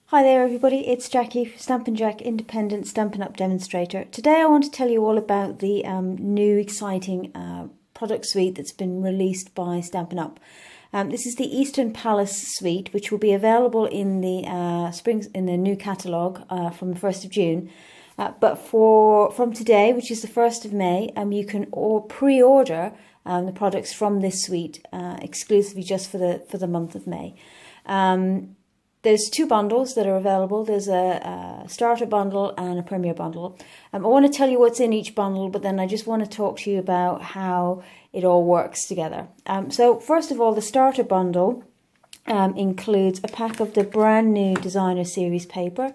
Hi there everybody, it's Jackie, Stampin' Jack, independent Stampin' Up demonstrator. Today I want to tell you all about the new exciting product suite that's been released by Stampin' Up. This is the Eastern Palace suite, which will be available in the the new catalogue from the 1st of June. But from today, which is the 1st of May, you can pre-order the products from this suite exclusively just for the month of May. There's two bundles that are available. There's a starter bundle and a premier bundle. I want to tell you what's in each bundle, but then I just want to talk to you about how it all works together. So first of all, the starter bundle includes a pack of the brand new designer series paper,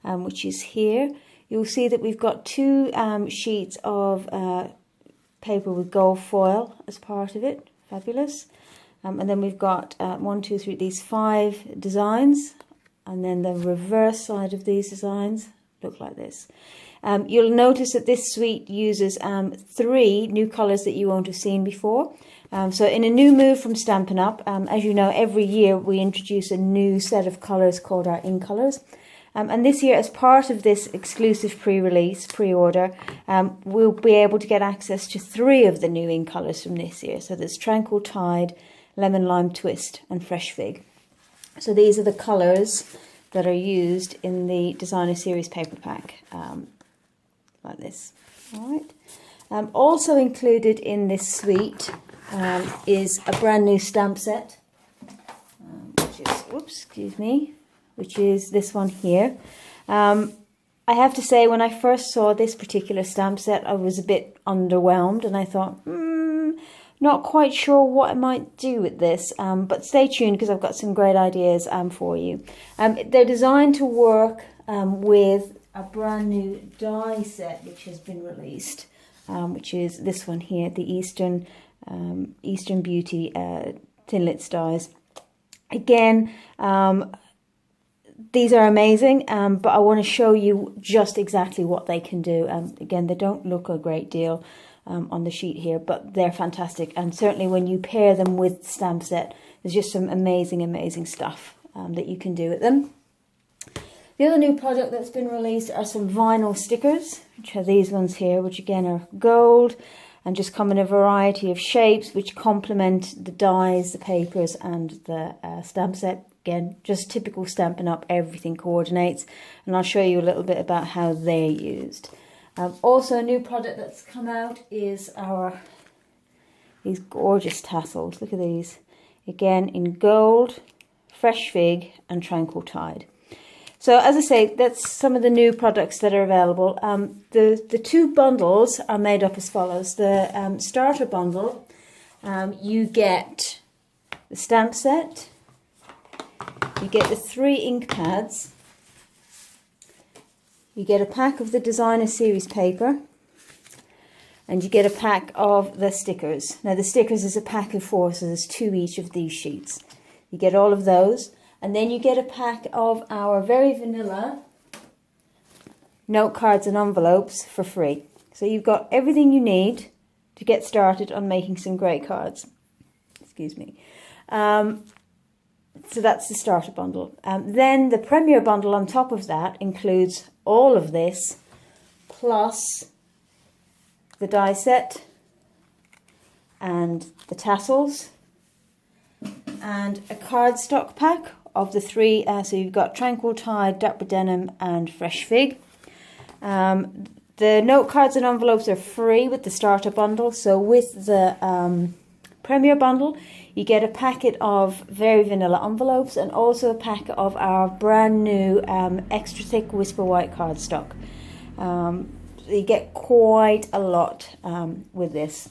which is here. You'll see that we've got two sheets of paper with gold foil as part of it. Fabulous. And then we've got these 5 designs, and then the reverse side of these designs look like this. You'll notice that this suite uses 3 new colours that you won't have seen before. So in a new move from Stampin' Up, as you know, every year we introduce a new set of colours called our in colours. And this year, as part of this exclusive pre-order, we'll be able to get access to 3 of the new in colours from this year. So there's Tranquil Tide, Lemon Lime Twist and Fresh Fig. So these are the colours that are used in the designer series paper pack, like this. All right. Also included in this suite is a brand new stamp set, which is this one here. I have to say, when I first saw this particular stamp set, I was a bit underwhelmed, and I thought, not quite sure what I might do with this, but stay tuned because I've got some great ideas for you. They're designed to work with a brand new die set which has been released, which is this one here, the Eastern Beauty Thinlits dies. Again, these are amazing, but I want to show you just exactly what they can do. Again, they don't look a great deal on the sheet here, but they're fantastic, and certainly when you pair them with the stamp set, there's just some amazing stuff that you can do with them. The other new product that's been released are some vinyl stickers, which are these ones here, which again are gold and just come in a variety of shapes which complement the dies, the papers and the stamp set. Again, just typical Stampin' Up, everything coordinates, and I'll show you a little bit about how they're used. Also, a new product that's come out is these gorgeous tassels. Look at these. Again, in gold, Fresh Fig and Tranquil Tide. So, as I say, that's some of the new products that are available. The 2 bundles are made up as follows. The starter bundle, you get the stamp set, you get the 3 ink pads, you get a pack of the designer series paper, and you get a pack of the stickers. Now the stickers is a pack of 4, so there's 2 each of these sheets. You get all of those, and then you get a pack of our very vanilla note cards and envelopes for free. So you've got everything you need to get started on making some great cards. Excuse me. So that's the starter bundle. Then the premier bundle on top of that includes all of this, plus the die set and the tassels and a cardstock pack of the 3. So you've got Tranquil Tide, Dapper Denim and Fresh Fig. The note cards and envelopes are free with the starter bundle. So with the premier bundle, you get a packet of very vanilla envelopes and also a pack of our brand new extra thick Whisper White cardstock. You get quite a lot with this.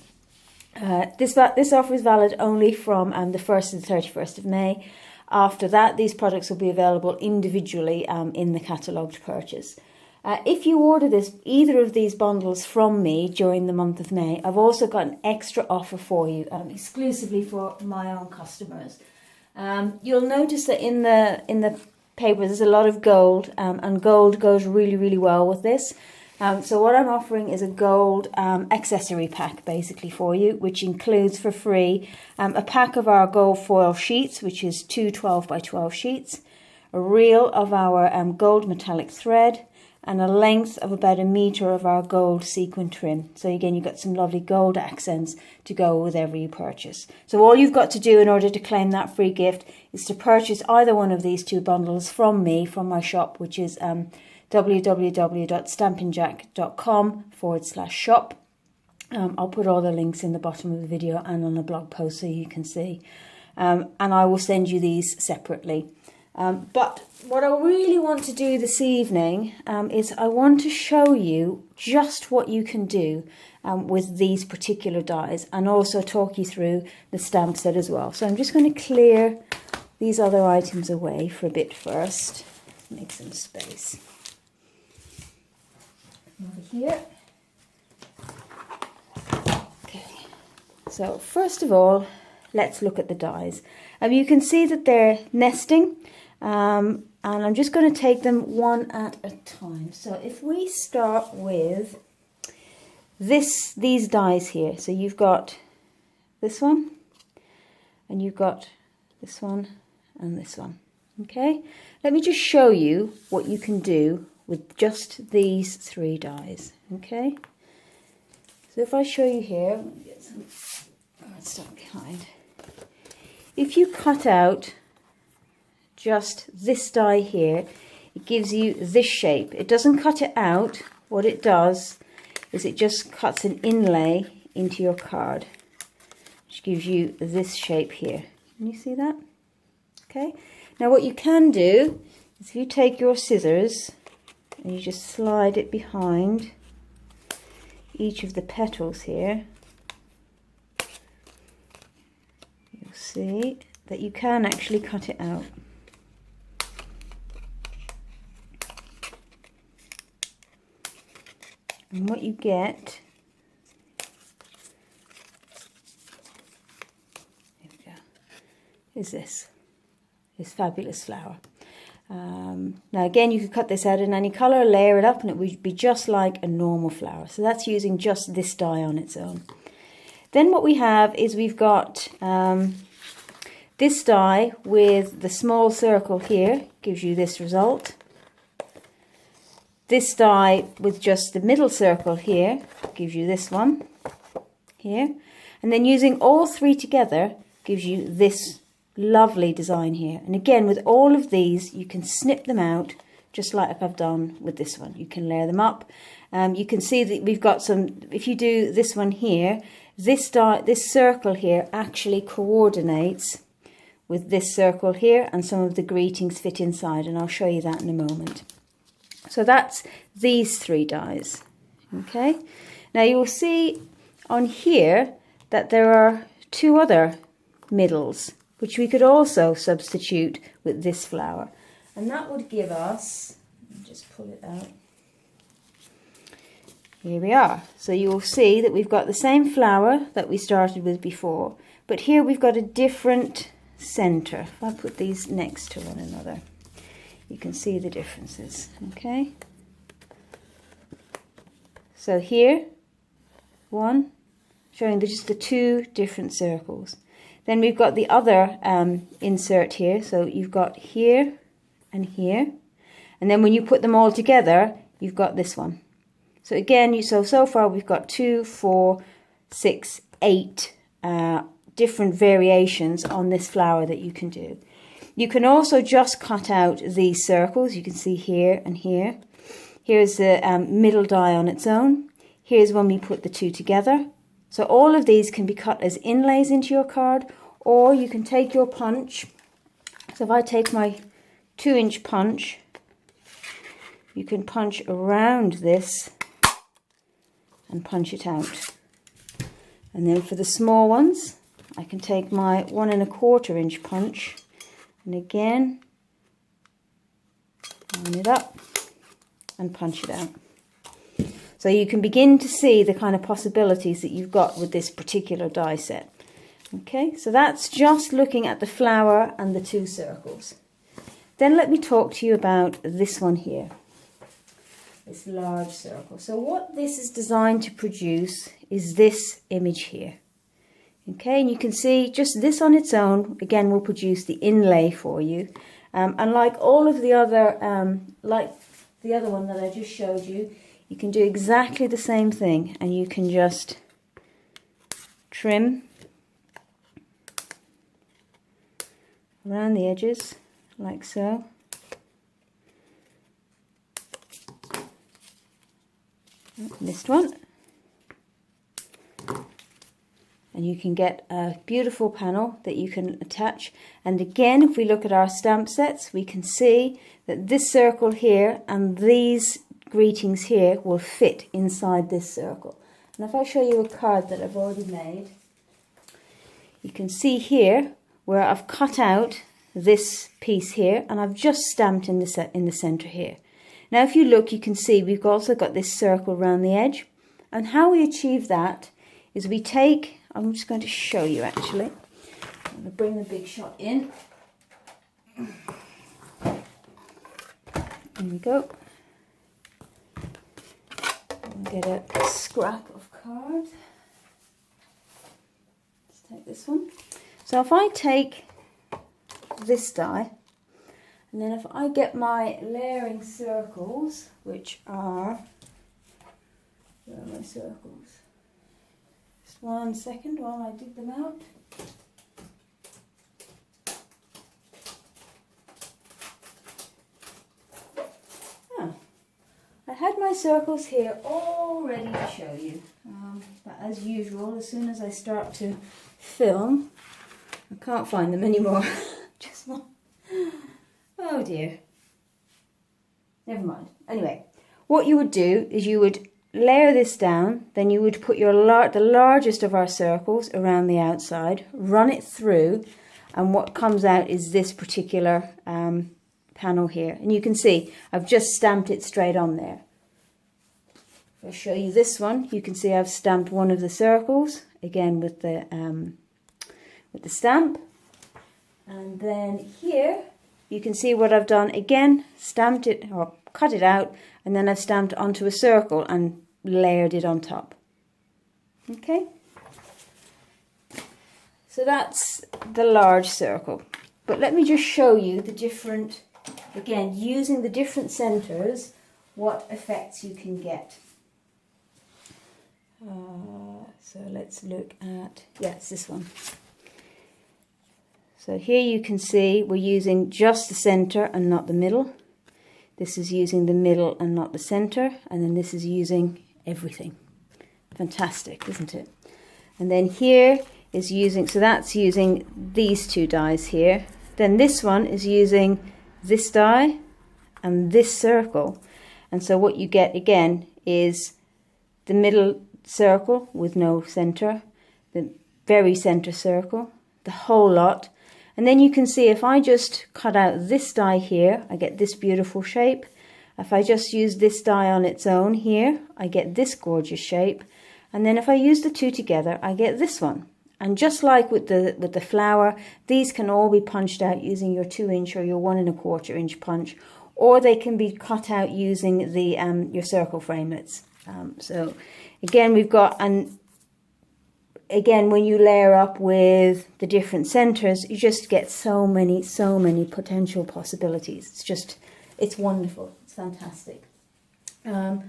This offer is valid only from the 1st to the 31st of May. After that, these products will be available individually in the catalogue to purchase. If you order either of these bundles from me during the month of May, I've also got an extra offer for you, exclusively for my own customers. You'll notice that in the paper there's a lot of gold, and gold goes really well with this. So what I'm offering is a gold accessory pack basically for you, which includes for free a pack of our gold foil sheets, which is 2 12 by 12 sheets, a reel of our gold metallic thread, and a length of about 1 meter of our gold sequin trim. So again, you've got some lovely gold accents to go with every purchase. So all you've got to do in order to claim that free gift is to purchase either one of these 2 bundles from me, from my shop, which is www.stampinjack.com/shop. I'll put all the links in the bottom of the video and on the blog post so you can see. And I will send you these separately. But what I really want to do this evening is I want to show you just what you can do with these particular dies, and also talk you through the stamp set as well. So I'm just going to clear these other items away for a bit first. Make some space. Over here. Okay. So first of all, let's look at the dies. You can see that they're nesting. And I'm just going to take them one at a time. So if we start with these dies here, so you've got this one, and you've got this one, and this one. Okay, let me just show you what you can do with just these 3 dies. Okay, so if I show you here, let me get some cardstock behind. If you cut out just this die here, it gives you this shape. It doesn't cut it out. What it does is it just cuts an inlay into your card, which gives you this shape here. Can you see that? Okay. Now what you can do is if you take your scissors and you just slide it behind each of the petals here, you'll see that you can actually cut it out. And what you get, here we go, is this fabulous flower. Now again, you could cut this out in any colour, layer it up, and it would be just like a normal flower. So that's using just this die on its own. Then what we have is we've got this die with the small circle here, gives you this result. This die with just the middle circle here gives you this one here. And then using all 3 together gives you this lovely design here. And again, with all of these, you can snip them out just like I've done with this one. You can layer them up. You can see that we've got some, if you do this one here, this circle here actually coordinates with this circle here, and some of the greetings fit inside, and I'll show you that in a moment. So that's these 3 dies. Okay, now you will see on here that there are 2 other middles which we could also substitute with this flower, and that would give us, let me just pull it out, here we are. So you will see that we've got the same flower that we started with before, but here we've got a different center. If I put these next to one another, you can see the differences. Okay, so here, one, showing just the 2 different circles. Then we've got the other insert here, so you've got here and here, and then when you put them all together, you've got this one. So again, so far we've got 2, 4, 6, 8 different variations on this flower that you can do. You can also just cut out these circles. You can see here and here. Here's the middle die on its own. Here's when we put the 2 together. So all of these can be cut as inlays into your card, or you can take your punch. So if I take my 2-inch punch, you can punch around this and punch it out. And then for the small ones, I can take my 1 1/4 inch punch, and again, line it up and punch it out. So you can begin to see the kind of possibilities that you've got with this particular die set. Okay, so that's just looking at the flower and the 2 circles. Then let me talk to you about this one here, this large circle. So what this is designed to produce is this image here. Okay, and you can see just this on its own, again, will produce the inlay for you. And like all of the other, like the other one that I just showed you, you can do exactly the same thing, and you can just trim around the edges like so. Missed one. And you can get a beautiful panel that you can attach. And again, if we look at our stamp sets, we can see that this circle here and these greetings here will fit inside this circle. And if I show you a card that I've already made, you can see here where I've cut out this piece here and I've just stamped in the center here. Now if you look, you can see we've also got this circle around the edge. And how we achieve that is we take, I'm just going to show you actually. I'm going to bring the big shot in. There we go. I'll get a scrap of card. Let's take this one. So if I take this die, and then if I get my layering circles, which are, where are my circles? Just 1 second while I dig them out. I had my circles here all ready to show you, but as usual, as soon as I start to film, I can't find them anymore. Just one. Oh dear. Never mind. Anyway, what you would do is you would layer this down, then you would put your the largest of our circles around the outside, run it through, and what comes out is this particular panel here. And you can see I've just stamped it straight on there. If I show you this one, you can see I've stamped one of the circles, again with the stamp. And then here, you can see what I've done, again, stamped it, or cut it out, and then I've stamped onto a circle and layered it on top. Okay? So that's the large circle. But let me just show you the different, again, using the different centers, what effects you can get. So let's look at, it's this one. So here you can see we're using just the center and not the middle. This is using the middle and not the center. And then this is using everything. Fantastic, isn't it? And then here is using, so that's using these two dies here. Then this one is using this die and this circle. And so what you get again is the middle circle with no center, the very center circle, the whole lot. And then you can see if I just cut out this die here, I get this beautiful shape. If I just use this die on its own here, I get this gorgeous shape. And then if I use the two together, I get this one. And just like with the flower, these can all be punched out using your 2-inch or your 1 1/4 inch punch, or they can be cut out using the your circle framelits. So again, we've got, and again, when you layer up with the different centers, you just get so many potential possibilities. It's wonderful. It's fantastic. Then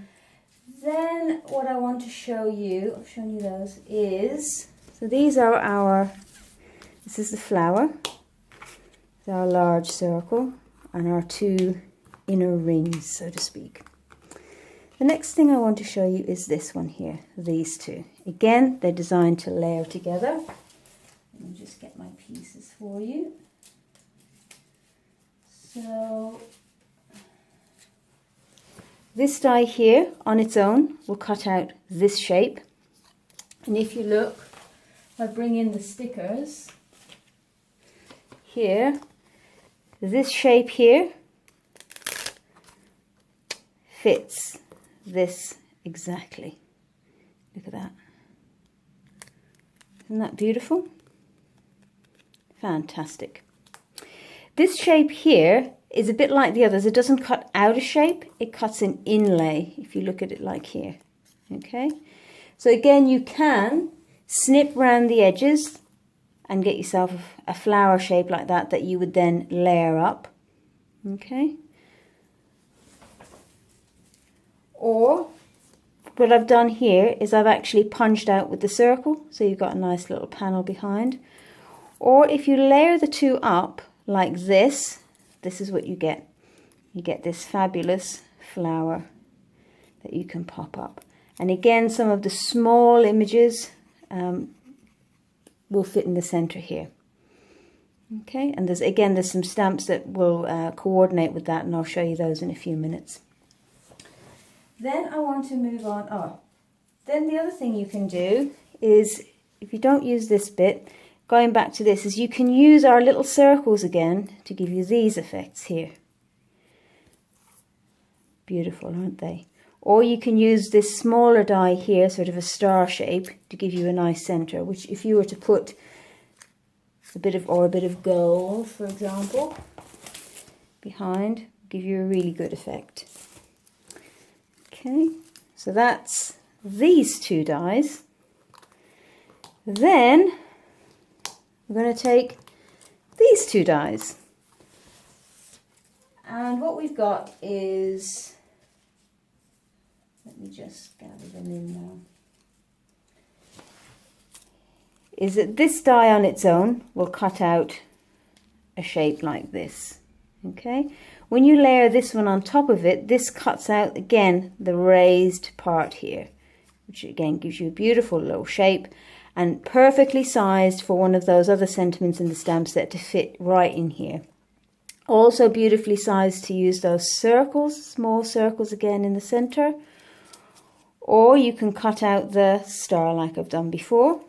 what I want to show you, I've shown you those, is, so these are this is the flower, it's our large circle, and our two inner rings, so to speak. The next thing I want to show you is this one here, these two. Again, they're designed to layer together. Let me just get my pieces for you. So this die here on its own will cut out this shape. And if you look, if I bring in the stickers here, this shape here fits this exactly. Look at that. Isn't that beautiful? Fantastic. This shape here is a bit like the others. It doesn't cut out a shape, it cuts an inlay, if you look at it like here. Okay? So again, you can snip round the edges and get yourself a flower shape like that you would then layer up. Okay. Or what I've done here is I've actually punched out with the circle, so you've got a nice little panel behind. Or if you layer the two up like this, this is what you get. You get this fabulous flower that you can pop up. And again, some of the small images will fit in the center here. Okay, and there's some stamps that will coordinate with that, and I'll show you those in a few minutes. Then I want to move on. Then the other thing you can do is, if you don't use this bit, going back to this, is you can use our little circles again to give you these effects here. Beautiful, aren't they? Or you can use this smaller die here, sort of a star shape, to give you a nice center, which if you were to put a bit of gold, for example, behind, give you a really good effect. Okay, so that's these two dies. Then we're going to take these two dies. And what we've got is, let me just gather them in now, is that this die on its own will cut out a shape like this. Okay, when you layer this one on top of it, this cuts out again the raised part here, which again gives you a beautiful little shape and perfectly sized for one of those other sentiments in the stamp set to fit right in here. Also beautifully sized to use those circles, small circles again in the center. Or you can cut out the star like I've done before.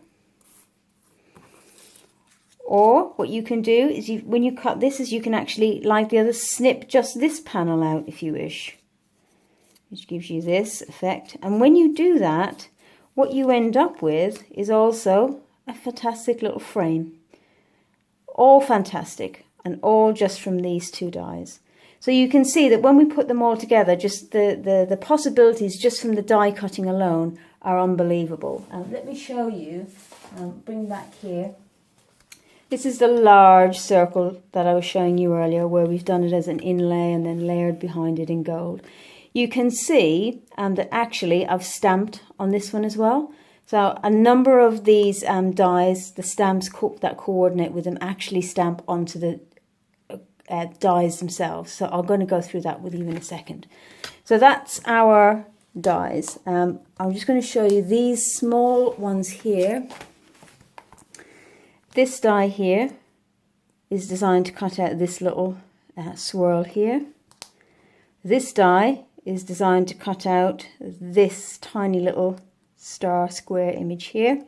Or what you can do is, when you cut this, is you can actually, like the other, snip just this panel out if you wish, which gives you this effect. And when you do that, what you end up with is also a fantastic little frame. All fantastic, and all just from these two dies. So you can see that when we put them all together, just the possibilities just from the die cutting alone are unbelievable. Let me show you, bring back here. This is the large circle that I was showing you earlier, where we've done it as an inlay and then layered behind it in gold. You can see that actually I've stamped on this one as well. So a number of these dies, the stamps that coordinate with them, actually stamp onto the dies themselves. So I'm going to go through that with you in a second. So that's our dies. I'm just going to show you these small ones here. This die here is designed to cut out this little swirl here. This die is designed to cut out this tiny little star square image here.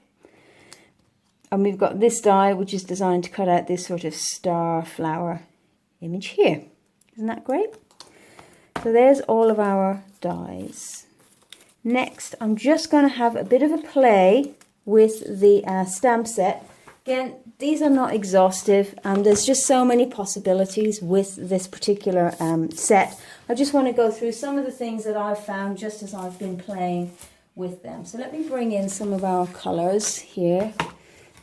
And we've got this die which is designed to cut out this sort of star flower image here. Isn't that great? So there's all of our dies. Next, I'm just going to have a bit of a play with the stamp set. Again, these are not exhaustive, and there's just so many possibilities with this particular set. I just want to go through some of the things that I've found just as I've been playing with them. So let me bring in some of our colours here,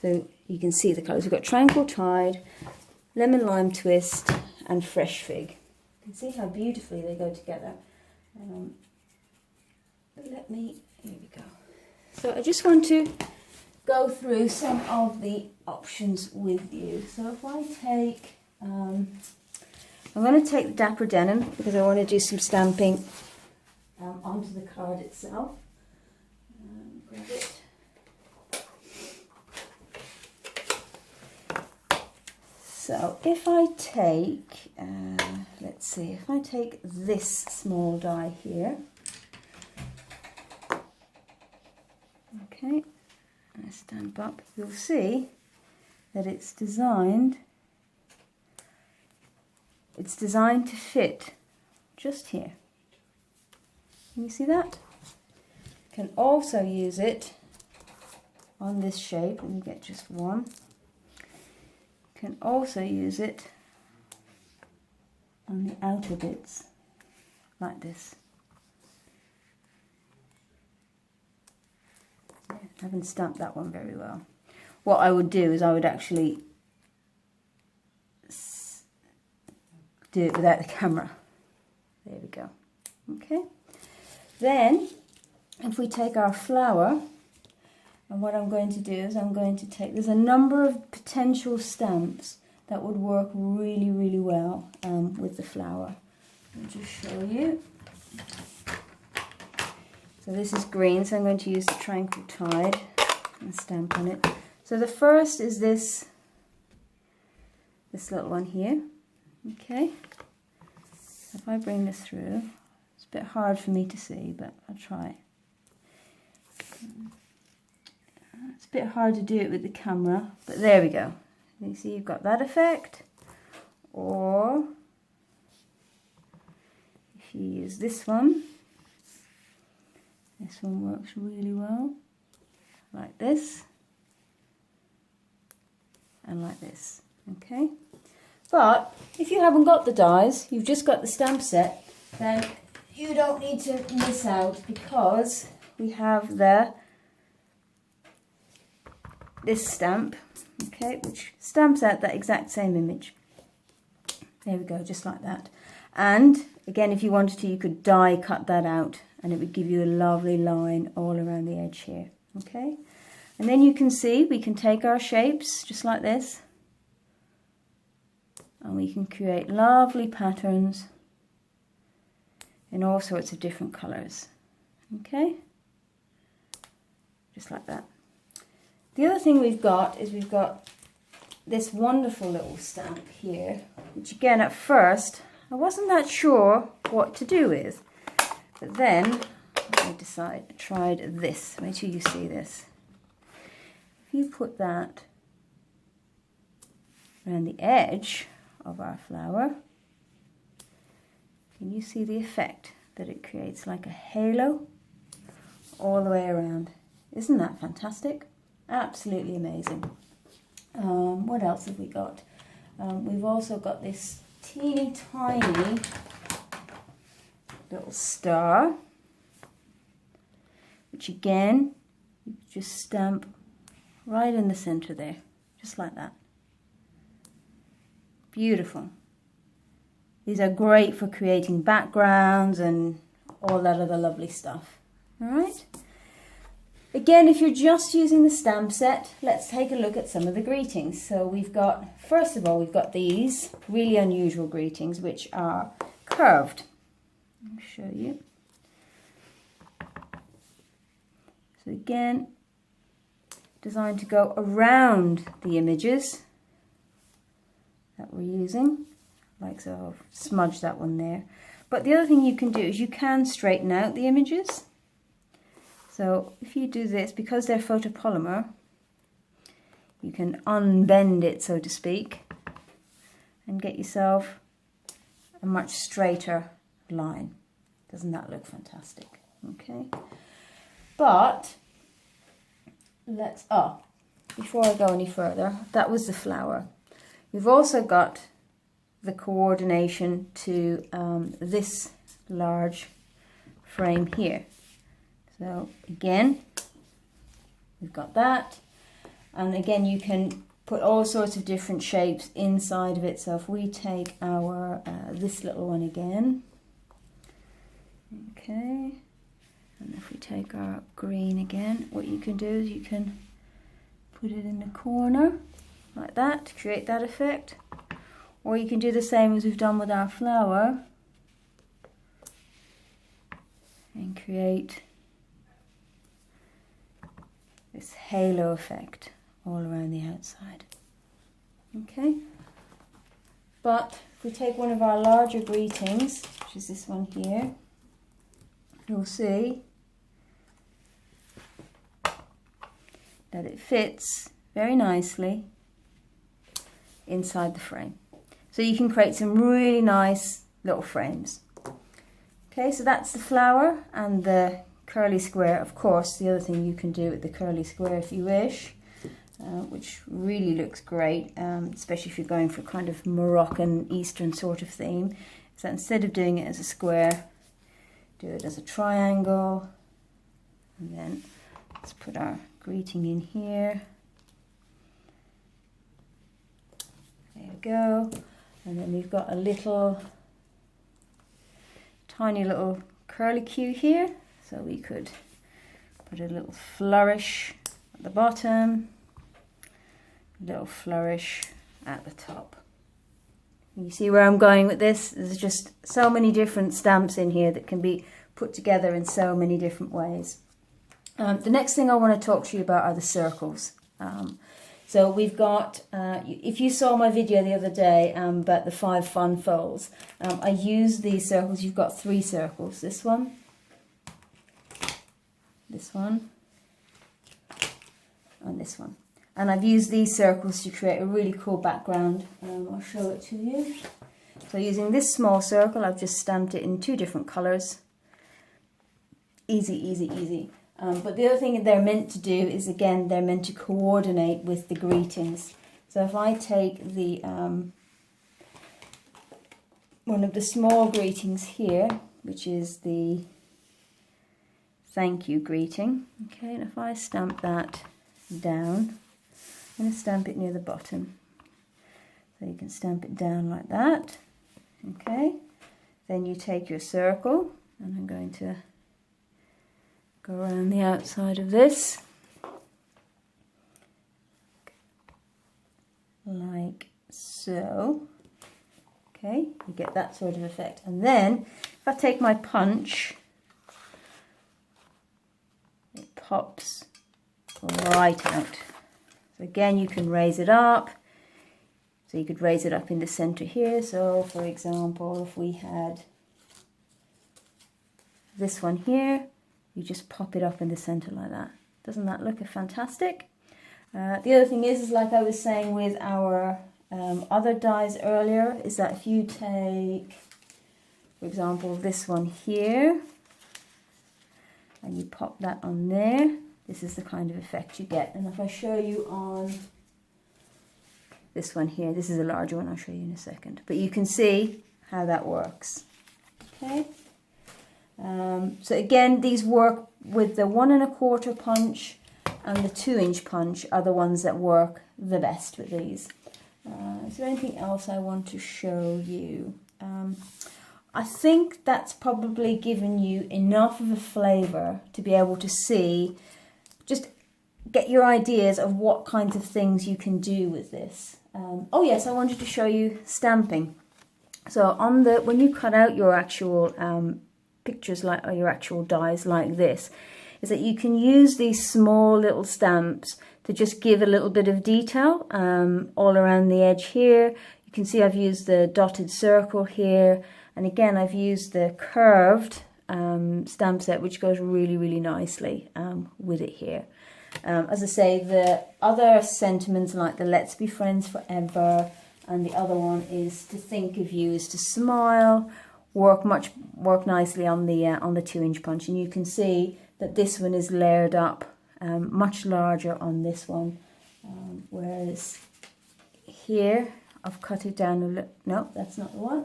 so you can see the colours. We've got Tranquil Tide, Lemon Lime Twist, and Fresh Fig. You can see how beautifully they go together. Here we go. So I just want to go through some of the options with you. So if I take, I'm going to take the Dapper Denim because I want to do some stamping onto the card itself. Grab it. So if I take, let's see, if I take this small die here, okay, I stamp up, you'll see that it's designed to fit just here. Can you see that? You can also use it on this shape, and you get just one. You can also use it on the outer bits, like this. I haven't stamped that one very well. What I would do is I would actually do it without the camera. There we go. Okay. Then, if we take our flower, and what I'm going to do is I'm going to take, there's a number of potential stamps that would work really, really well with the flower. I'll just show you. So this is green, so I'm going to use the Tranquil Tide and stamp on it. So the first is this little one here. Okay. So if I bring this through, it's a bit hard for me to see, but I'll try. It's a bit hard to do it with the camera, but there we go. You see you've got that effect. Or if you use this one works really well, like this and like this. Okay, but if you haven't got the dies, you've just got the stamp set, then you don't need to miss out, because we have this stamp, okay, which stamps out that exact same image. There we go, just like that. And again, if you wanted to, you could die cut that out, and it would give you a lovely line all around the edge here. Okay, and then you can see we can take our shapes just like this, and we can create lovely patterns in all sorts of different colours. Okay, just like that. The other thing we've got is we've got this wonderful little stamp here, which again at first I wasn't that sure what to do with, but then I tried this. Wait till you see this. If you put that around the edge of our flower, can you see the effect that it creates, like a halo all the way around? Isn't that fantastic? Absolutely amazing. What else have we got? We've also got this teeny tiny little star, which again, you just stamp right in the center there, just like that. Beautiful. These are great for creating backgrounds and all that other lovely stuff. All right. Again, if you're just using the stamp set, let's take a look at some of the greetings. So we've got, first of all, we've got these really unusual greetings, which are curved. I'll show you. So again, designed to go around the images that we're using. Like so, I've smudged that one there. But the other thing you can do is you can straighten out the images. So if you do this, because they're photopolymer, you can unbend it, so to speak, and get yourself a much straighter line. Doesn't that look fantastic? Okay. But before I go any further, that was the flower. We've also got the coordination to this large frame here. So again, we've got that, and again you can put all sorts of different shapes inside of it. So if we take our this little one again, okay, and if we take our green again, what you can do is you can put it in the corner like that to create that effect, or you can do the same as we've done with our flower and create this halo effect all around the outside. Okay, but if we take one of our larger greetings, which is this one here, you'll see that it fits very nicely inside the frame. So you can create some really nice little frames. Okay, so that's the flower and the curly square. Of course, the other thing you can do with the curly square if you wish, which really looks great, especially if you're going for kind of Moroccan Eastern sort of theme, is that instead of doing it as a square, do it as a triangle. And then let's put our greeting in here. There we go. And then we've got a little, tiny little curlicue here. So we could put a little flourish at the bottom, a little flourish at the top. You see where I'm going with this? There's just so many different stamps in here that can be put together in so many different ways. The next thing I want to talk to you about are the circles. So we've got, if you saw my video the other day about the 5 fun folds, I used these circles. You've got 3 circles. This one, and this one. And I've used these circles to create a really cool background. I'll show it to you. So using this small circle, I've just stamped it in 2 different colours. Easy, easy, easy. But the other thing they're meant to do is, again, they're meant to coordinate with the greetings. So if I take the one of the small greetings here, which is the thank you greeting, okay, and if I stamp that down, I'm going to stamp it near the bottom. So you can stamp it down like that, okay. Then you take your circle, and I'm going to go around the outside of this, like so. Okay, you get that sort of effect. And then, if I take my punch, it pops right out. So again, you can raise it up. So you could raise it up in the center here. So for example, if we had this one here, you just pop it up in the center like that. Doesn't that look fantastic? The other thing is like I was saying with our other dies earlier, is that if you take, for example, this one here, and you pop that on there, this is the kind of effect you get. And if I show you on this one here, this is a larger one, I'll show you in a second. But you can see how that works. Okay. So again, these work with the 1 1/4 punch and the 2-inch punch are the ones that work the best with these. Is there anything else I want to show you? I think that's probably given you enough of a flavour to be able to see, just get your ideas of what kinds of things you can do with this. Oh yes, I wanted to show you stamping. So on the, when you cut out your actual pictures, like, or your actual dies like this, is that you can use these small little stamps to just give a little bit of detail all around the edge here. You can see I've used the dotted circle here, and again I've used the curved stamp set, which goes really, really nicely with it here. As I say, the other sentiments like the let's be friends forever, and the other one is to think of you is to smile, work nicely on the 2-inch punch. And you can see that this one is layered up much larger on this one, whereas here I've cut it down a little. No, that's not the one.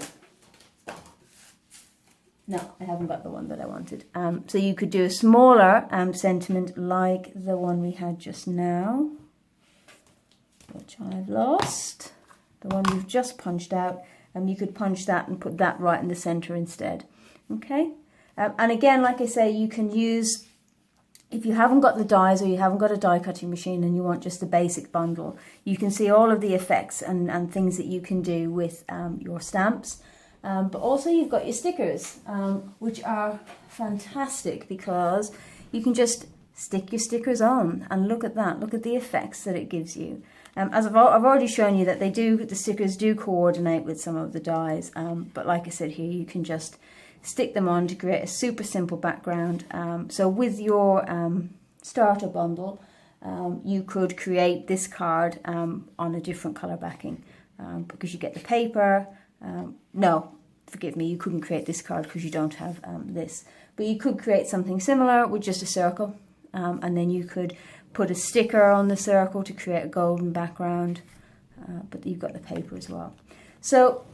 No, I haven't got the one that I wanted. So you could do a smaller sentiment like the one we had just now, which I've lost. The one we've just punched out, and you could punch that and put that right in the center instead. Okay, and again, like I say, you can use, if you haven't got the dies or you haven't got a die cutting machine and you want just the basic bundle, you can see all of the effects and things that you can do with your stamps. But also you've got your stickers, which are fantastic because you can just stick your stickers on, and look at that, look at the effects that it gives you. As I've already shown you that the stickers do coordinate with some of the dies, but like I said here, you can just stick them on to create a super simple background. So with your starter bundle, you could create this card on a different colour backing because you get the paper. No, forgive me, you couldn't create this card because you don't have this, but you could create something similar with just a circle, and then you could put a sticker on the circle to create a golden background, but you've got the paper as well. So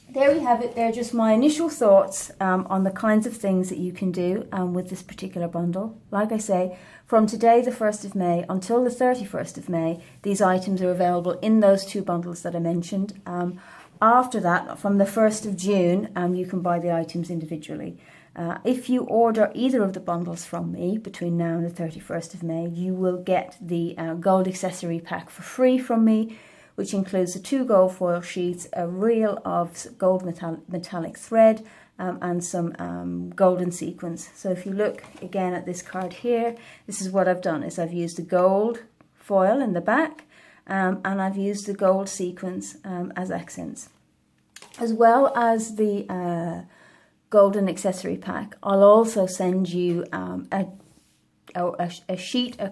there we have it. They're just my initial thoughts on the kinds of things that you can do with this particular bundle. Like I say, from today, the 1st of May, until the 31st of May, these items are available in those 2 bundles that I mentioned. after that, from the 1st of June, you can buy the items individually. If you order either of the bundles from me between now and the 31st of May, you will get the gold accessory pack for free from me, which includes the 2 gold foil sheets, a reel of gold metallic thread, and some golden sequins. So if you look again at this card here, this is what I've done, is I've used the gold foil in the back, and I've used the gold sequins as accents. As well as the golden accessory pack, I'll also send you a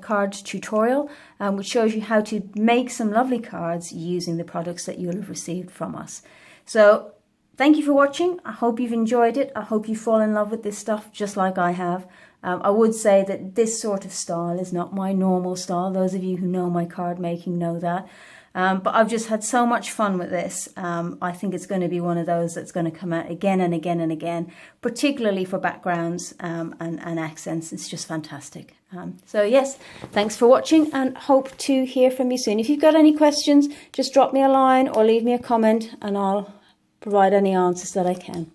card tutorial which shows you how to make some lovely cards using the products that you'll have received from us. So thank you for watching. I hope you've enjoyed it. I hope you fall in love with this stuff just like I have. I would say that this sort of style is not my normal style. Those of you who know my card making know that. But I've just had so much fun with this. I think it's going to be one of those that's going to come out again and again and again, particularly for backgrounds and accents. It's just fantastic. So yes, thanks for watching and hope to hear from you soon. If you've got any questions, just drop me a line or leave me a comment and I'll provide any answers that I can.